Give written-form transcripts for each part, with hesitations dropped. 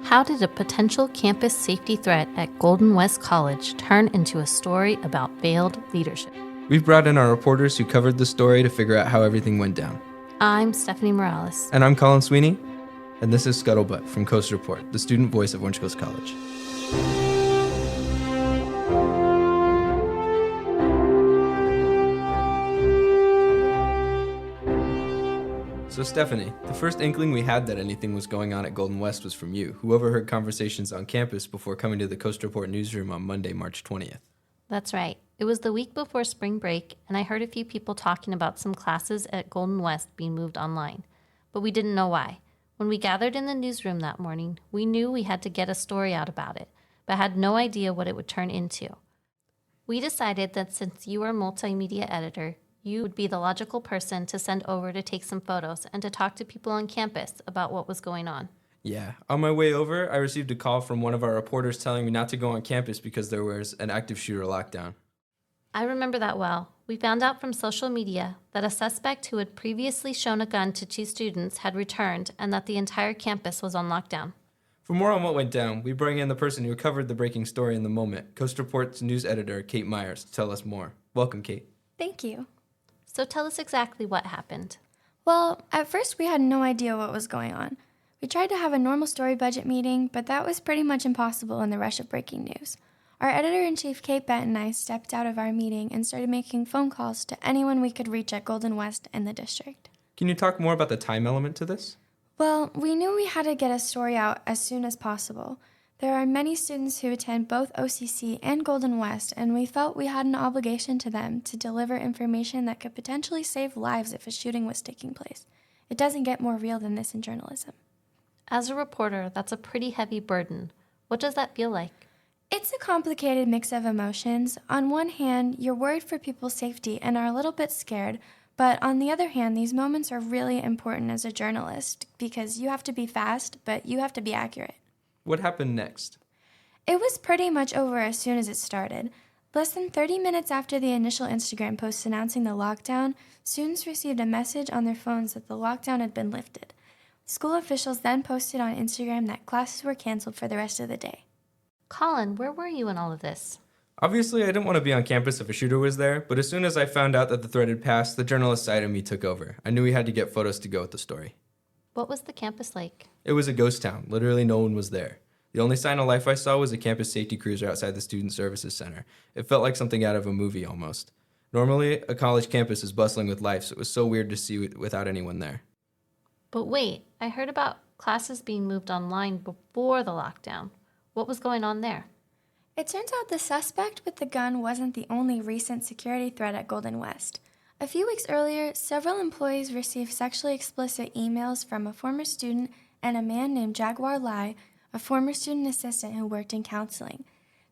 How did a potential campus safety threat at Golden West College turn into a story about failed leadership? We've brought in our reporters who covered the story to figure out how everything went down. I'm Stephanie Morales. And I'm Colin Sweeney, and this is Scuttlebutt from Coast Report, the student voice of Orange Coast College. So Stephanie, the first inkling we had that anything was going on at Golden West was from you, who overheard conversations on campus before coming to the Coast Report newsroom on Monday, March 20th. That's right. It was the week before spring break, and I heard a few people talking about some classes at Golden West being moved online, but we didn't know why. When we gathered in the newsroom that morning, we knew we had to get a story out about it, but had no idea what it would turn into. We decided that since you are a multimedia editor, you would be the logical person to send over to take some photos and to talk to people on campus about what was going on. Yeah, on my way over, I received a call from one of our reporters telling me not to go on campus because there was an active shooter lockdown. I remember that well. We found out from social media that a suspect who had previously shown a gun to 2 students had returned and that the entire campus was on lockdown. For more on what went down, we bring in the person who covered the breaking story in the moment, Coast Report's news editor, Kate Meyers, to tell us more. Welcome, Kate. Thank you. So tell us exactly what happened. Well, at first we had no idea what was going on. We tried to have a normal story budget meeting, but that was pretty much impossible in the rush of breaking news. Our editor-in-chief, Kate Bett, and I stepped out of our meeting and started making phone calls to anyone we could reach at Golden West and the district. Can you talk more about the time element to this? Well, we knew we had to get a story out as soon as possible. There are many students who attend both OCC and Golden West, and we felt we had an obligation to them to deliver information that could potentially save lives if a shooting was taking place. It doesn't get more real than this in journalism. As a reporter, that's a pretty heavy burden. What does that feel like? It's a complicated mix of emotions. On one hand, you're worried for people's safety and are a little bit scared, but on the other hand, these moments are really important as a journalist because you have to be fast, but you have to be accurate. What happened next? It was pretty much over as soon as it started. Less than 30 minutes after the initial Instagram post announcing the lockdown, students received a message on their phones that the lockdown had been lifted. School officials then posted on Instagram that classes were canceled for the rest of the day. Colin, where were you in all of this? Obviously, I didn't want to be on campus if a shooter was there, but as soon as I found out that the threat had passed, the journalist side of me took over. I knew we had to get photos to go with the story. What was the campus like? It was a ghost town. Literally no one was there. The only sign of life I saw was a campus safety cruiser outside the Student Services Center. It felt like something out of a movie almost. Normally, a college campus is bustling with life, so it was so weird to see without anyone there. But wait, I heard about classes being moved online before the lockdown. What was going on there? It turns out the suspect with the gun wasn't the only recent security threat at Golden West. A few weeks earlier, several employees received sexually explicit emails from a former student and a man named Jaguar Lai, a former student assistant who worked in counseling.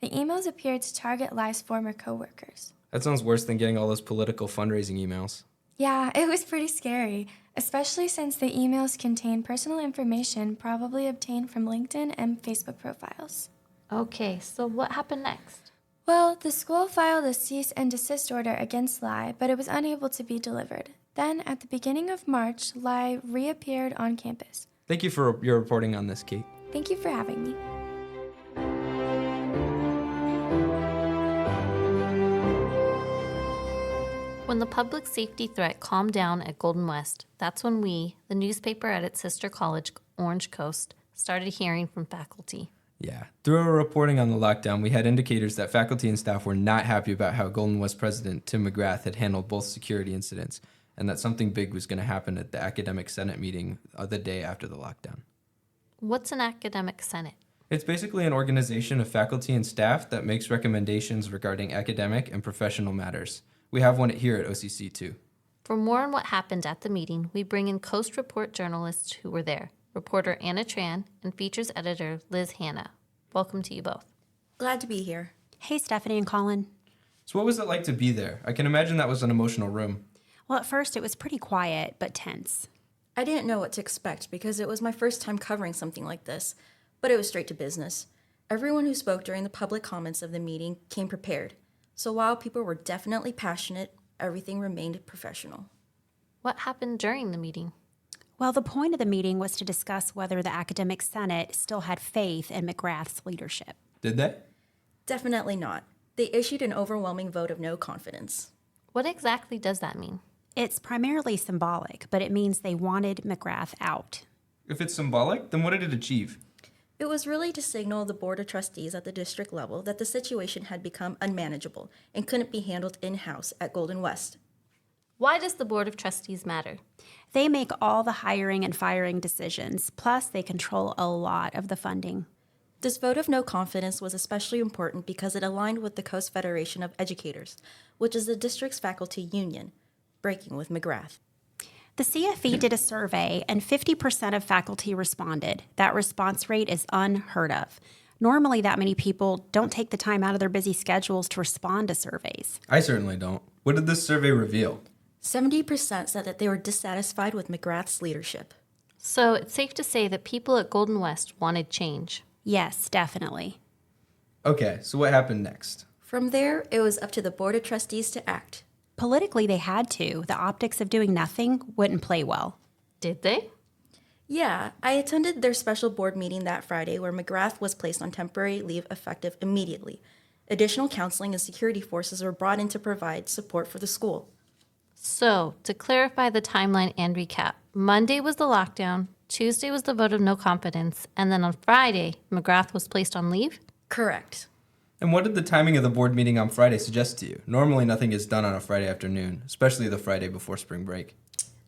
The emails appeared to target Lai's former coworkers. That sounds worse than getting all those political fundraising emails. Yeah, it was pretty scary, especially since the emails contained personal information probably obtained from LinkedIn and Facebook profiles. Okay, so what happened next? Well, the school filed a cease and desist order against Lai, but it was unable to be delivered. Then, at the beginning of March, Lai reappeared on campus. Thank you for your reporting on this, Kate. Thank you for having me. When the public safety threat calmed down at Golden West, that's when we, the newspaper at its sister college, Orange Coast, started hearing from faculty. Yeah. Through our reporting on the lockdown, we had indicators that faculty and staff were not happy about how Golden West president Tim McGrath had handled both security incidents, and that something big was going to happen at the academic senate meeting the day after the lockdown. What's an academic senate? It's basically an organization of faculty and staff that makes recommendations regarding academic and professional matters. We have one here at OCC too. For more on what happened at the meeting, we bring in Coast Report journalists who were there, reporter Anna Tran and features editor Liz Hanna. Welcome to you both. Glad to be here. Hey, Stephanie and Colin. So what was it like to be there? I can imagine that was an emotional room. Well, at first it was pretty quiet, but tense. I didn't know what to expect because it was my first time covering something like this, but it was straight to business. Everyone who spoke during the public comments of the meeting came prepared. So while people were definitely passionate, everything remained professional. What happened during the meeting? Well, the point of the meeting was to discuss whether the academic senate still had faith in McGrath's leadership. Did they? Definitely not. They issued an overwhelming vote of no confidence. What exactly does that mean? It's primarily symbolic, but it means they wanted McGrath out. If it's symbolic, then what did it achieve? It was really to signal the Board of Trustees at the district level that the situation had become unmanageable and couldn't be handled in-house at Golden West. Why does the Board of Trustees matter? They make all the hiring and firing decisions, plus they control a lot of the funding. This vote of no confidence was especially important because it aligned with the Coast Federation of Educators, which is the district's faculty union, breaking with McGrath. The CFE did a survey, and 50% of faculty responded. That response rate is unheard of. Normally, that many people don't take the time out of their busy schedules to respond to surveys. I certainly don't. What did this survey reveal? 70% said that they were dissatisfied with McGrath's leadership. So it's safe to say that people at Golden West wanted change. Yes, definitely. Okay, so what happened next? From there, it was up to the Board of Trustees to act. Politically, they had to. The optics of doing nothing wouldn't play well. Did they? Yeah, I attended their special board meeting that Friday where McGrath was placed on temporary leave effective immediately. Additional counseling and security forces were brought in to provide support for the school. So, to clarify the timeline and recap, Monday was the lockdown, Tuesday was the vote of no confidence, and then on Friday, McGrath was placed on leave? Correct. And what did the timing of the board meeting on Friday suggest to you? Normally nothing is done on a Friday afternoon, especially the Friday before spring break.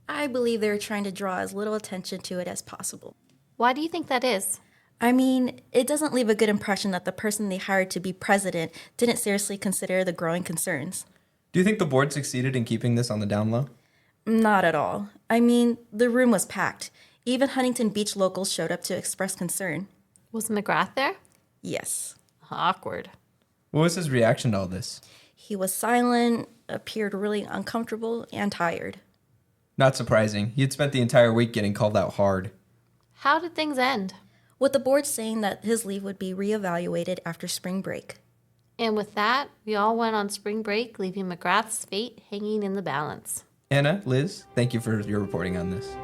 I believe they were trying to draw as little attention to it as possible. Why do you think that is? I mean, it doesn't leave a good impression that the person they hired to be president didn't seriously consider the growing concerns. Do you think the board succeeded in keeping this on the down low? Not at all. I mean, the room was packed. Even Huntington Beach locals showed up to express concern. Was McGrath there? Yes. Awkward. What was his reaction to all this? He was silent, appeared really uncomfortable, and tired. Not surprising. He had spent the entire week getting called out hard. How did things end? With the board saying that his leave would be reevaluated after spring break. And with that, we all went on spring break, leaving McGrath's fate hanging in the balance. Anna, Liz, thank you for your reporting on this.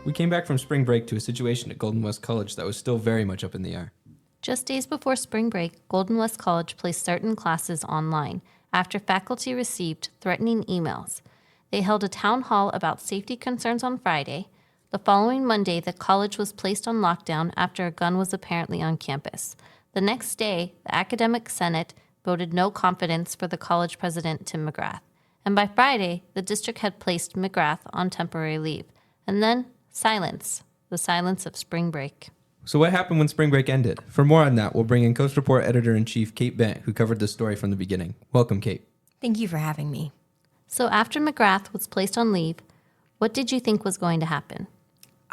We came back from spring break to a situation at Golden West College that was still very much up in the air. Just days before spring break, Golden West College placed certain classes online after faculty received threatening emails. They held a town hall about safety concerns on Friday. The following Monday, the college was placed on lockdown after a gun was apparently on campus. The next day, the academic senate voted no confidence for the college president, Tim McGrath. And by Friday, the district had placed McGrath on temporary leave. And then silence, the silence of spring break. So what happened when spring break ended? For more on that, we'll bring in Coast Report Editor-in-Chief Kate Bent, who covered the story from the beginning. Welcome, Kate. Thank you for having me. So after McGrath was placed on leave, what did you think was going to happen?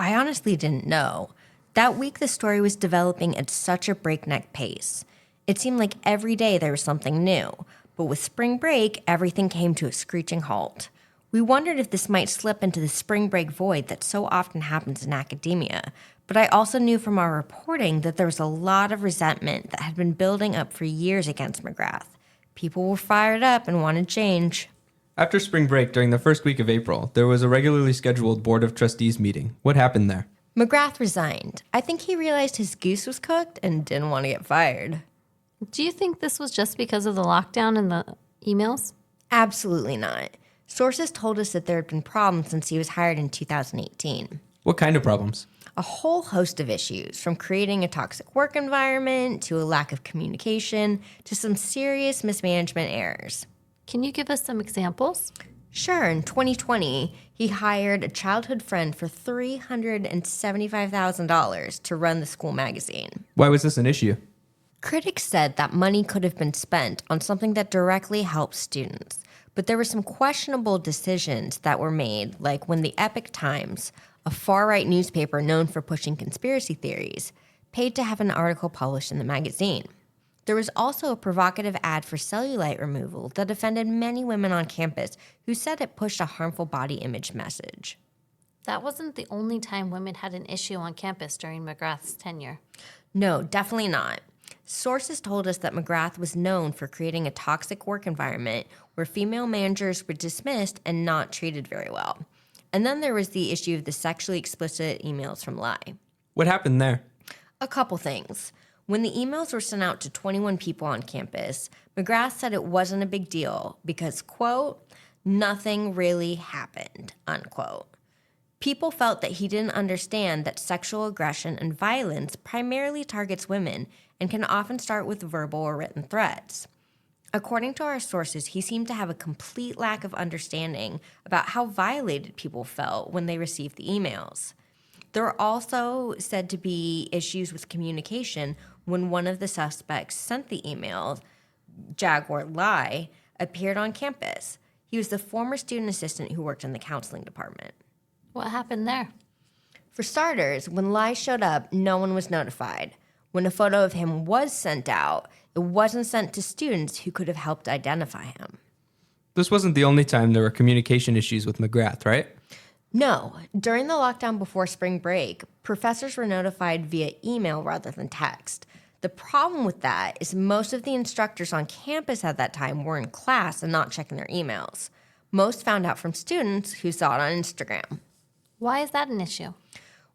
I honestly didn't know. That week, the story was developing at such a breakneck pace. It seemed like every day there was something new. But with spring break, everything came to a screeching halt. We wondered if this might slip into the spring break void that so often happens in academia. But I also knew from our reporting that there was a lot of resentment that had been building up for years against McGrath. People were fired up and wanted change. After spring break, during the first week of April, there was a regularly scheduled Board of Trustees meeting. What happened there? McGrath resigned. I think he realized his goose was cooked and didn't want to get fired. Do you think this was just because of the lockdown and the emails? Absolutely not. Sources told us that there had been problems since he was hired in 2018. What kind of problems? A whole host of issues, from creating a toxic work environment to a lack of communication to some serious mismanagement errors. Can you give us some examples? Sure, in 2020, he hired a childhood friend for $375,000 to run the school magazine. Why was this an issue? Critics said that money could have been spent on something that directly helps students, but there were some questionable decisions that were made, like when the Epoch Times, a far-right newspaper known for pushing conspiracy theories, paid to have an article published in the magazine. There was also a provocative ad for cellulite removal that offended many women on campus who said it pushed a harmful body image message. That wasn't the only time women had an issue on campus during McGrath's tenure. No, definitely not. Sources told us that McGrath was known for creating a toxic work environment where female managers were dismissed and not treated very well. And then there was the issue of the sexually explicit emails from Lai. What happened there? A couple things. When the emails were sent out to 21 people on campus, McGrath said it wasn't a big deal because, quote, nothing really happened, unquote. People felt that he didn't understand that sexual aggression and violence primarily targets women and can often start with verbal or written threats. According to our sources, he seemed to have a complete lack of understanding about how violated people felt when they received the emails. There were also said to be issues with communication when one of the suspects sent the email, Jaguar Lai, appeared on campus. He was the former student assistant who worked in the counseling department. What happened there? For starters, when Lai showed up, no one was notified. When a photo of him was sent out, it wasn't sent to students who could have helped identify him. This wasn't the only time there were communication issues with McGrath, right? No. During the lockdown before spring break, professors were notified via email rather than text. The problem with that is most of the instructors on campus at that time were in class and not checking their emails. Most found out from students who saw it on Instagram. Why is that an issue?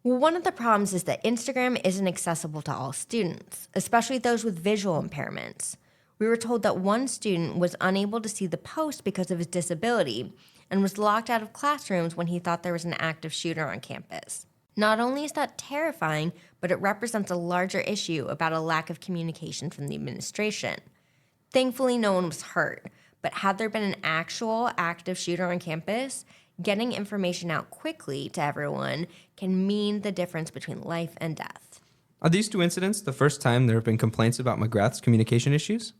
Well, one of the problems is that Instagram isn't accessible to all students, especially those with visual impairments. We were told that one student was unable to see the post because of his disability and was locked out of classrooms when he thought there was an active shooter on campus. Not only is that terrifying, but it represents a larger issue about a lack of communication from the administration. Thankfully, no one was hurt, but had there been an actual active shooter on campus, getting information out quickly to everyone can mean the difference between life and death. Are these two incidents the first time there have been complaints about McGrath's communication issues?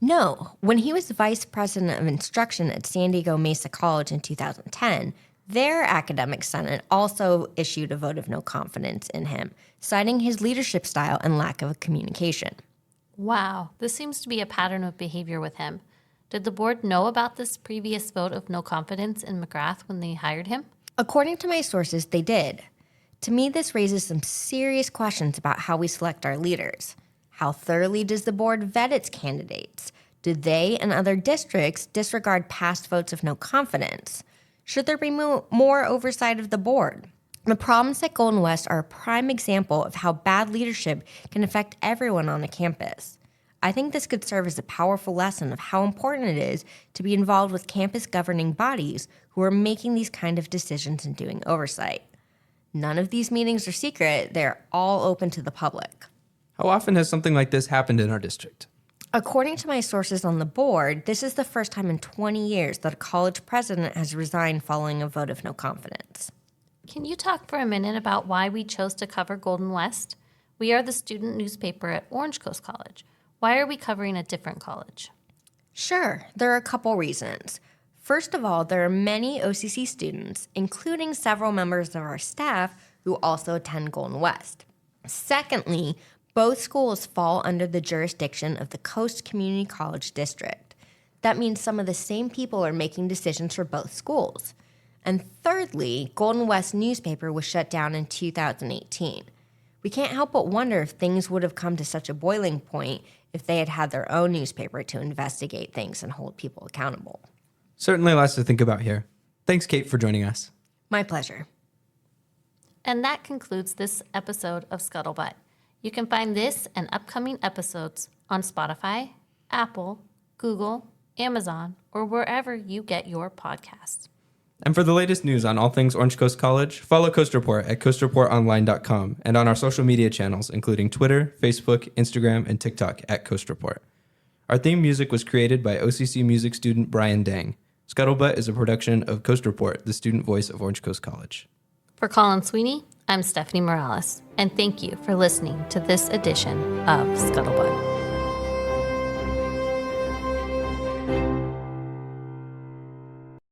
No. When he was vice president of instruction at San Diego Mesa College in 2010, their academic senate also issued a vote of no confidence in him, citing his leadership style and lack of communication. Wow, this seems to be a pattern of behavior with him. Did the board know about this previous vote of no confidence in McGrath when they hired him? According to my sources, they did. To me, this raises some serious questions about how we select our leaders. How thoroughly does the board vet its candidates? Did they and other districts disregard past votes of no confidence? Should there be more oversight of the board? The problems at Golden West are a prime example of how bad leadership can affect everyone on a campus. I think this could serve as a powerful lesson of how important it is to be involved with campus governing bodies who are making these kind of decisions and doing oversight. None of these meetings are secret. They're all open to the public. How often has something like this happened in our district? According to my sources on the board, this is the first time in 20 years that a college president has resigned following a vote of no confidence. Can you talk for a minute about why we chose to cover Golden West? We are the student newspaper at Orange Coast College. Why are we covering a different college? Sure, there are a couple reasons. First of all, there are many OCC students, including several members of our staff, who also attend Golden West. Secondly, both schools fall under the jurisdiction of the Coast Community College District. That means some of the same people are making decisions for both schools. And thirdly, Golden West newspaper was shut down in 2018. We can't help but wonder if things would have come to such a boiling point if they had had their own newspaper to investigate things and hold people accountable. Certainly lots to think about here. Thanks, Kate, for joining us. My pleasure. And that concludes this episode of Scuttlebutt. You can find this and upcoming episodes on Spotify, Apple, Google, Amazon, or wherever you get your podcasts. And for the latest news on all things Orange Coast College, follow Coast Report at coastreportonline.com and on our social media channels, including Twitter, Facebook, Instagram, and TikTok at Coast Report. Our theme music was created by OCC music student Brian Dang. Scuttlebutt is a production of Coast Report, the student voice of Orange Coast College. For Colin Sweeney, I'm Stephanie Morales, and thank you for listening to this edition of Scuttlebutt.